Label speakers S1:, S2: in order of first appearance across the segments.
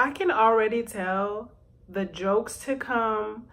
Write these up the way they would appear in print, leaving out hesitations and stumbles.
S1: I can already tell the jokes to come,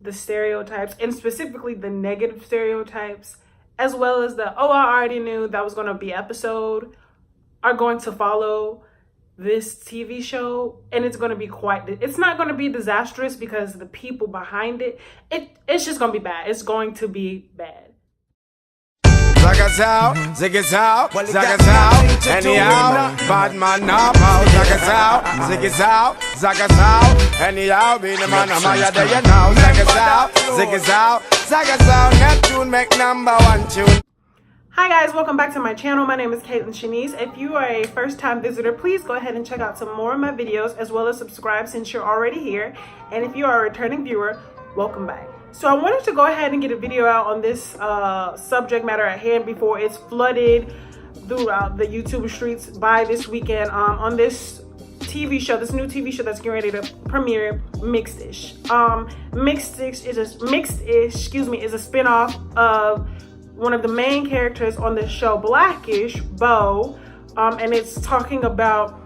S1: the stereotypes, and specifically the negative stereotypes, as well as the, oh, I already knew that was going to be episode, are going to follow this TV show. And it's going to be it's not going to be disastrous because the people behind it's just going to be bad. It's going to be bad.
S2: Xoxo, Xoxo, Xoxo, anyhow, bad man now, Xoxo, Xoxo, Xoxo, anyhow, be the man of my day, you know, Xoxo, Xoxo, Xoxo, Neptune make #1 tune.
S1: Hi guys, welcome back to my channel. My name is Katlyn Shanice. If you are a first-time visitor, please go ahead and check out some more of my videos, as well as subscribe since you're already here. And if you are a returning viewer, welcome back. So I wanted to go ahead and get a video out on this subject matter at hand before it's flooded throughout the YouTube streets by this weekend on this TV show, this new TV show that's getting ready to premiere, Mixed-ish. Mixed-ish is a spinoff of one of the main characters on the show, Blackish, Bo, and it's talking about,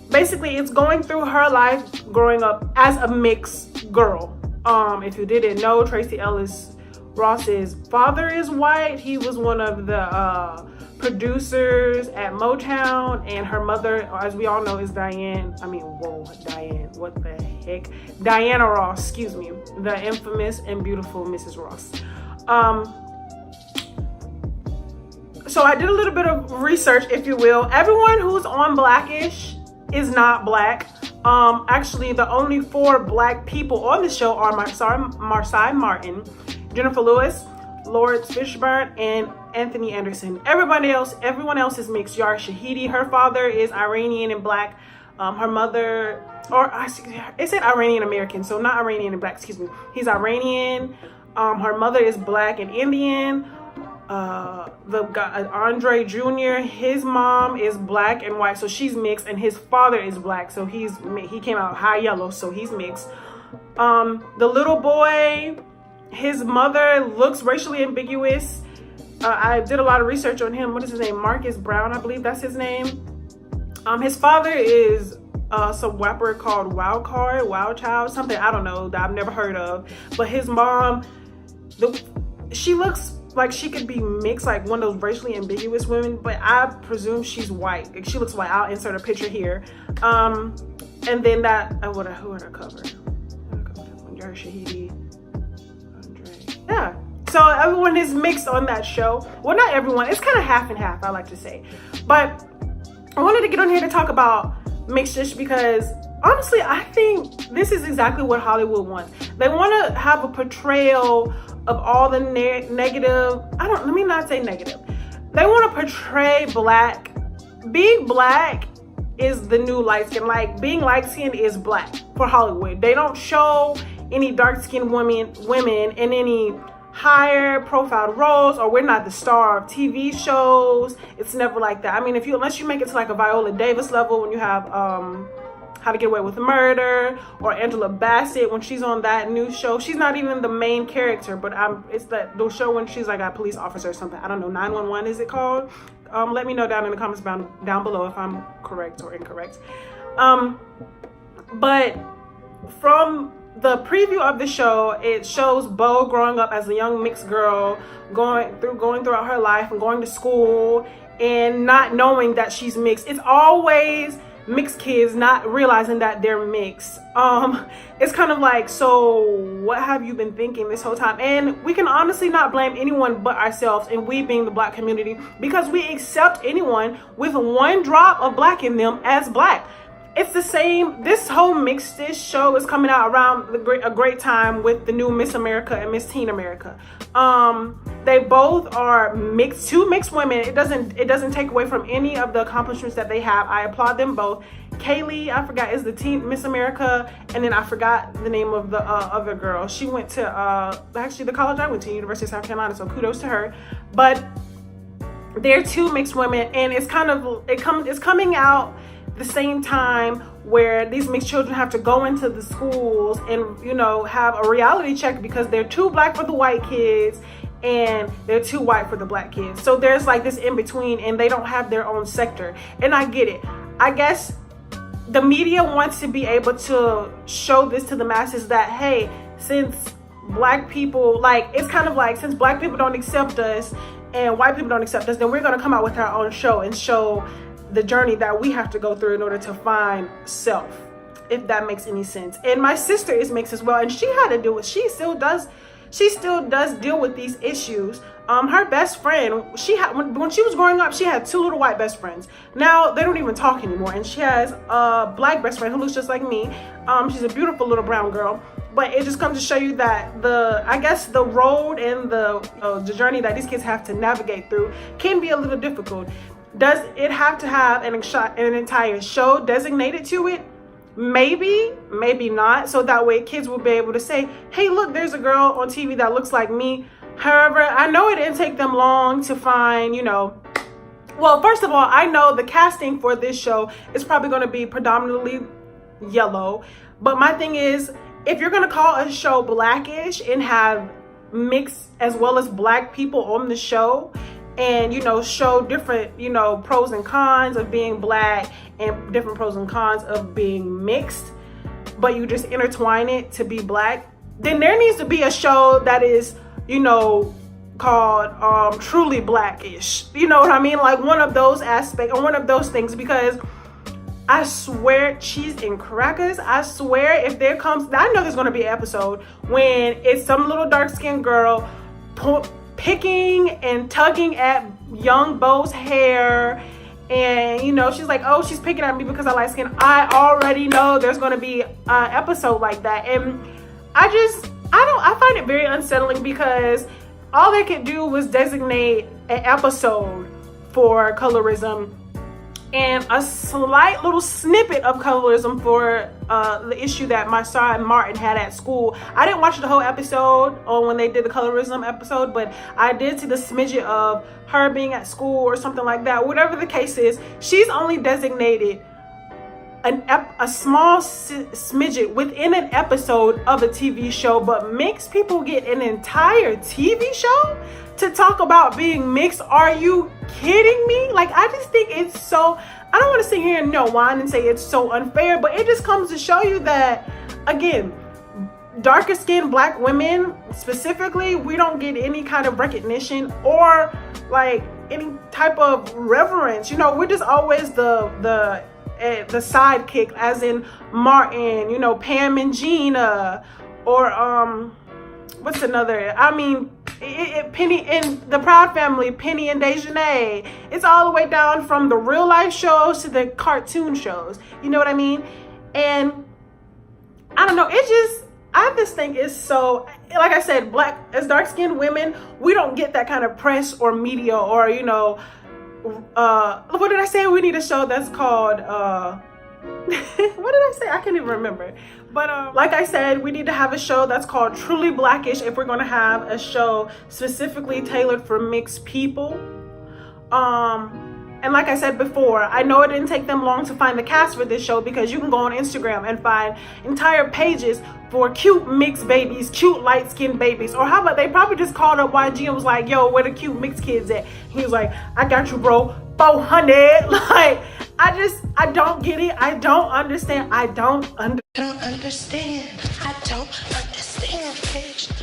S1: basically it's going through her life growing up as a mixed girl. If you didn't know, Tracee Ellis Ross's father is white. He was one of the producers at Motown, and her mother, as we all know, is Diana Ross, excuse me, the infamous and beautiful Mrs. Ross. So I did a little bit of research, if you will. Everyone who's on Blackish is not black. Actually, the only 4 black people on the show are Marsai Martin, Jennifer Lewis, Lawrence Fishburne, and Anthony Anderson. Everyone else is mixed. Yara Shahidi, her father is Iranian and black. Her mother, it said Iranian American, so not Iranian and black, excuse me. He's Iranian. Her mother is black and Indian. The guy, Andre Jr., his mom is black and white, so she's mixed, and his father is black, so he came out high yellow, so he's mixed. The little boy, his mother looks racially ambiguous. I did a lot of research on him. What is his name? Marcus Brown, I believe that's his name. His father is some rapper called Wild Child, something I don't know, that I've never heard of. But his mom, she looks like she could be mixed, like one of those racially ambiguous women, but I presume she's white. Like, she looks white. I'll insert a picture here. And then that, who would I cover? Yara Shahidi, Andre. Yeah. So everyone is mixed on that show. Well, not everyone. It's kind of half and half, I like to say. But I wanted to get on here to talk about Mixed-ish because honestly, I think this is exactly what Hollywood wants. They want to have a portrayal of all the negative, let me not say negative. They want to portray black. Being black is the new light skin. Like, being light skinned is black for Hollywood. They don't show any dark skinned women in any higher profile roles, or we're not the star of TV shows. It's never like that. I mean, unless you make it to like a Viola Davis level, when you have How to Get Away with Murder, or Angela Bassett when she's on that new show. She's not even the main character, but it's the show when she's like a police officer or something. I don't know, 911 is it called? Let me know down in the comments down below if I'm correct or incorrect. But from the preview of the show, it shows Bo growing up as a young mixed girl, going throughout her life and going to school and not knowing that she's mixed. It's always mixed kids not realizing that they're mixed. It's kind of like, so what have you been thinking this whole time? And we can honestly not blame anyone but ourselves, and we being the black community, because we accept anyone with 1 drop of black in them as black. It's the same. This whole Mixed-ish show is coming out around a great time with the new Miss America and Miss Teen America. They both are mixed, 2 mixed women. It doesn't take away from any of the accomplishments that they have. I applaud them both. Kaylee, I forgot, is the teen Miss America, and then I forgot the name of the other girl. She went to actually the college I went to, University of South Carolina, so kudos to her. But they're 2 mixed women, and it's coming out the same time where these mixed children have to go into the schools and, you know, have a reality check because they're too black for the white kids and they're too white for the black kids. So there's like this in between, and they don't have their own sector. And I get it. I guess the media wants to be able to show this to the masses that, hey, since black people, like, it's kind of like, since black people don't accept us and white people don't accept us, then we're going to come out with our own show and show the journey that we have to go through in order to find self, if that makes any sense. And my sister is mixed as well, and she had to do it. She still does deal with these issues. Her best friend, when she was growing up, she had 2 little white best friends. Now they don't even talk anymore, and she has a black best friend who looks just like me. She's a beautiful little brown girl. But it just comes to show you that the road and the journey that these kids have to navigate through can be a little difficult. Does it have to have an entire show designated to it? Maybe, maybe not. So that way kids will be able to say, hey, look, there's a girl on TV that looks like me. However, I know it didn't take them long to find, well, first of all, I know the casting for this show is probably going to be predominantly yellow. But my thing is, if you're going to call a show Blackish and have mixed as well as black people on the show, and show different pros and cons of being black and different pros and cons of being mixed, but you just intertwine it to be black, then there needs to be a show that is called Truly Blackish. You know what I mean? Like one of those aspects or one of those things, because I swear, cheese and crackers, I swear if there comes, I know there's going to be an episode when it's some little dark-skinned girl picking and tugging at young Bo's hair, and she's like, oh, she's picking at me because I light skin. I already know there's going to be an episode like that, and I find it very unsettling, because all they could do was designate an episode for colorism and a slight little snippet of colorism for the issue that my son Martin had at school. I didn't watch the whole episode when they did the colorism episode, but I did see the smidget of her being at school or something like that. Whatever the case is, she's only designated a small smidget within an episode of a TV show, but mixed people get an entire TV show to talk about being mixed. Are you kidding me? Like, I just think it's so, I don't want to sit here and whine and say it's so unfair, but it just comes to show you that, again, darker skinned black women specifically, we don't get any kind of recognition or like any type of reverence. We're just always the sidekick, as in Martin, Pam and Gina, or what's another? I mean, Penny and the Proud Family, Penny and Dejanay. It's all the way down from the real life shows to the cartoon shows. You know what I mean? And I don't know. I just think it's so, like I said, black as dark skinned women, we don't get that kind of press or media or what did I say? We need a show that's called what did I say? I can't even remember. But like I said, we need to have a show that's called Truly Blackish if we're going to have a show specifically tailored for mixed people. And like I said before, I know it didn't take them long to find the cast for this show, because you can go on Instagram and find entire pages for cute mixed babies, cute light-skinned babies. Or how about they probably just called up YG and was like, yo, where the cute mixed kids at? He was like, I got you, bro, 400. Like, I don't get it. I don't understand. I don't understand, bitch. I don't understand, bitch.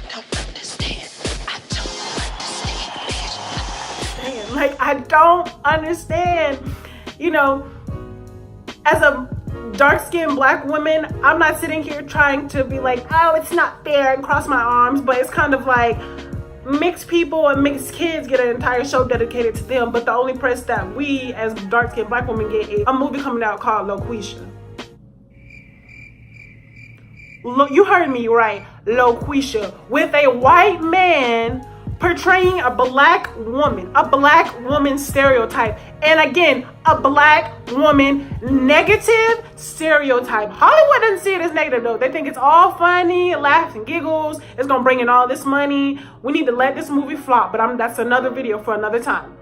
S1: Like, I don't understand. As a dark-skinned black woman, I'm not sitting here trying to be like, oh, it's not fair, and cross my arms, but it's kind of like mixed people and mixed kids get an entire show dedicated to them, but the only press that we as dark-skinned black women get is a movie coming out called Loquisha. You heard me right, Loquisha, with a white man portraying a black woman stereotype, and again, a black woman negative stereotype. Hollywood doesn't see it as negative though. They think it's all funny, laughs and giggles, it's gonna bring in all this money. We need to let this movie flop, but that's another video for another time.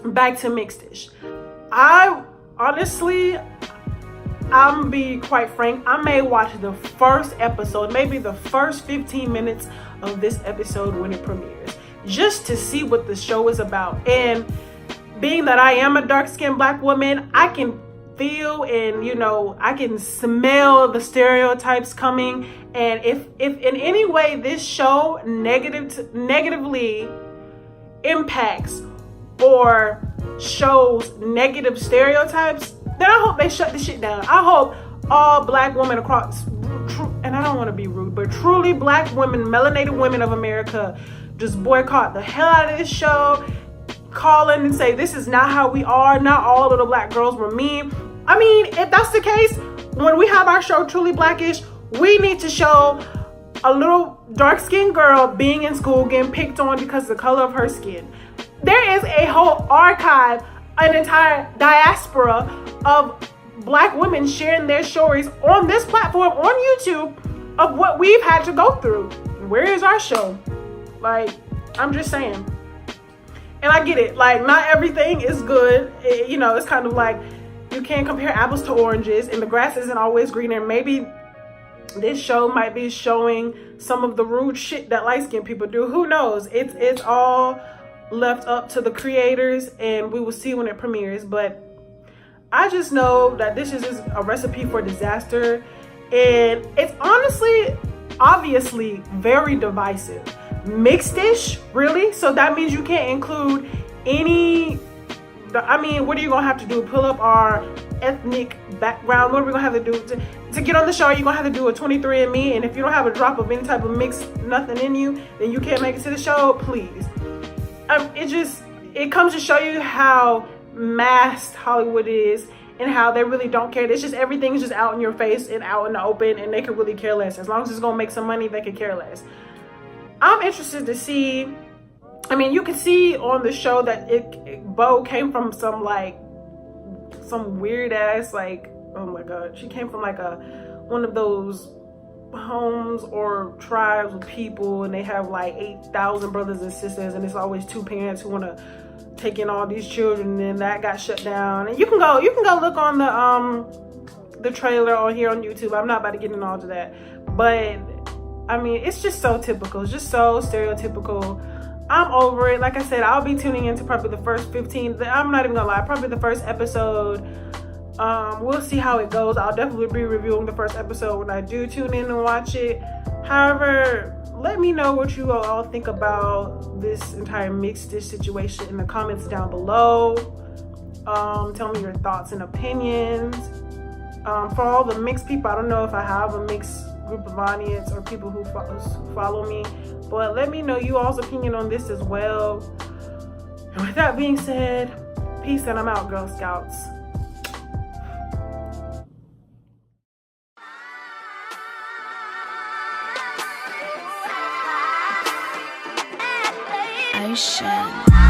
S1: Back to Mixedish. I honestly, I'm gonna be quite frank, I may watch the first episode, maybe the first 15 minutes of this episode when it premieres, just to see what the show is about. And being that I am a dark-skinned black woman, I can feel and, you know, I can smell the stereotypes coming. And if in any way this show negatively impacts or shows negative stereotypes, then I hope they shut the shit down. I hope all black women across, and I don't want to be rude, but truly black women, melanated women of America, just boycott the hell out of this show, call in and say, this is not how we are, not all little black girls were mean. I mean, if that's the case, when we have our show Truly Blackish, we need to show a little dark-skinned girl being in school getting picked on because of the color of her skin. There is a whole archive, an entire diaspora of black women sharing their stories on this platform, on YouTube, of what we've had to go through. Where is our show? Like, I'm just saying. And I get it, like, not everything is good. You know, it's kind of like you can't compare apples to oranges, and the grass isn't always greener. Maybe this show might be showing some of the rude shit that light-skinned people do. Who knows? It's all left up to the creators, and we will see when it premieres. But I just know that this is just a recipe for disaster, and it's honestly, obviously very divisive. Mixed-ish, really? So that means you can't include any, I mean, what are you gonna have to do? Pull up our ethnic background? What are we gonna have to do to get on the show? You're gonna have to do a 23andMe, and if you don't have a drop of any type of mixed nothing in you, then you can't make it to the show. Please. It comes to show you how masked Hollywood is and how they really don't care. It's just everything's just out in your face and out in the open, and they could really care less. As long as it's gonna make some money, they could care less. I'm interested to see. I mean, you can see on the show that Bo came from some weird ass, like, oh my god, she came from like one of those homes or tribes with people, and they have like 8,000 brothers and sisters, and it's always two parents who want to take in all these children, and then that got shut down. And you can go look on the trailer on here on YouTube. I'm not about to get into all of that, but I mean, it's just so typical. It's just so stereotypical. I'm over it. Like I said, I'll be tuning into probably the first 15. I'm not even gonna lie, probably the first episode. We'll see how it goes. I'll definitely be reviewing the first episode when I do tune in and watch it. However, let me know what you all think about this entire mixed-ish situation in the comments down below. Tell me your thoughts and opinions. For all the mixed people, I don't know if I have a mixed group of audience or people who follow me, but let me know you all's opinion on this as well. And with that being said, peace, and I'm out, Girl Scouts.
S3: Ocean.